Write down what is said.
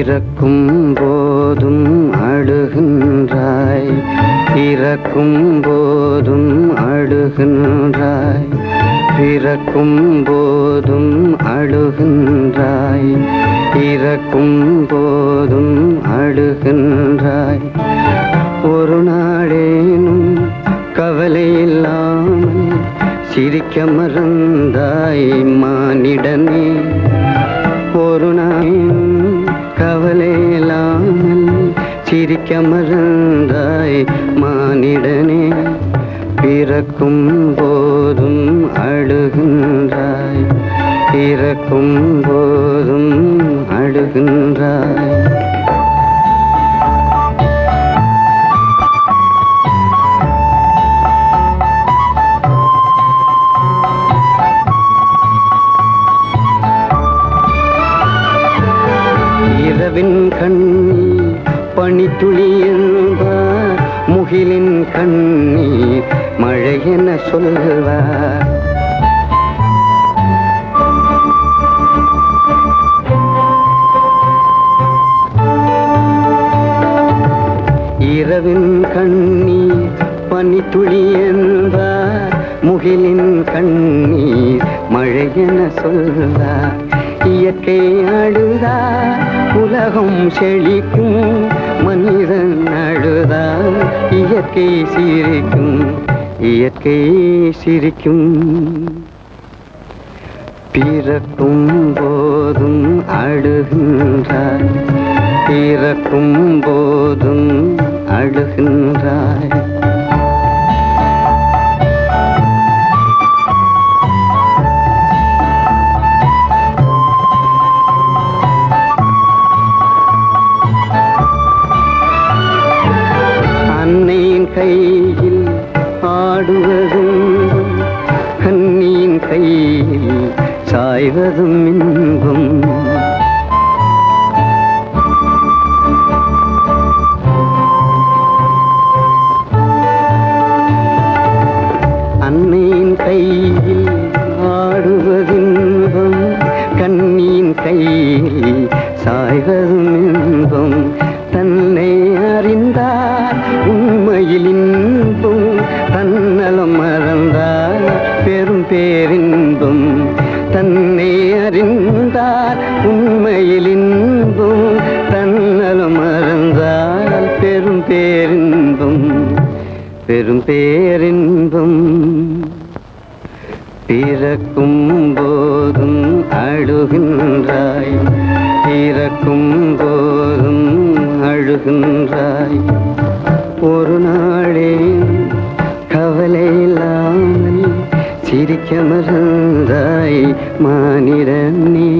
பிறக்கும் போதும் அழுகின்றாய், இறக்கும் போதும் அழுகின்றாய். பிறக்கும் போதும் அழுகின்றாய், இறக்கும் போதும் அழுகின்றாய். ஒரு நாளேனும் கவலை இல்லாமல் சிரிக்க மறந்தாய் மானிடனே. ஒரு நாளும் கவலை இல்லாமல் சிரிக்க மறந்தாய் மானிடனே. பிறக்கும் போதும் அழுகின்றாய், இறக்கும் போதும் அழுகின்றாய். இரவின் கண்ணீர் பனித்துளி என்பார், முகிலின் கண்ணீர் மழை என சொல்வார். இரவின் கண்ணீர் பனித்துளி என்பார், முகிலின் கண்ணீர் மழை என சொல்வார். இயற்கை அழுதார் உலகம் செழிக்கும், மனிதன் அழுதார் இயற்கை சிரிக்கும், இயற்கை சிரிக்கும். பிறக்கும் போதும் அழுகின்றாய், இறக்கும் போதும் அழுகின்றாய். அன்னையின் கையில் ஆடுவதும் கண்ணியின் கையில் சாய்வதும் இன்பம். அன்னையின் கையில் ஆடுவதின்பம், கண்ணியின் கையில் சாய்வதும் இன்பம். தன்னை அறிந்தார் உண்மையில் இன்பம், தன்னலம் மறந்தார் பெரும் பேரின்பம். தன்னை அறிந்தார் உண்மையில் இன்பம், தன்னலம் மறந்தார் பெரும் பேரின்பம், பெரும் பேரின்பம். பிறக்கும் போதும் அழுகின்றாய், இறக்கும் போதும் அழுகின்றாய். ஒரு நாளே கவலை இல்லாமல் சிரிக்க மறந்தாய் மானிடனே.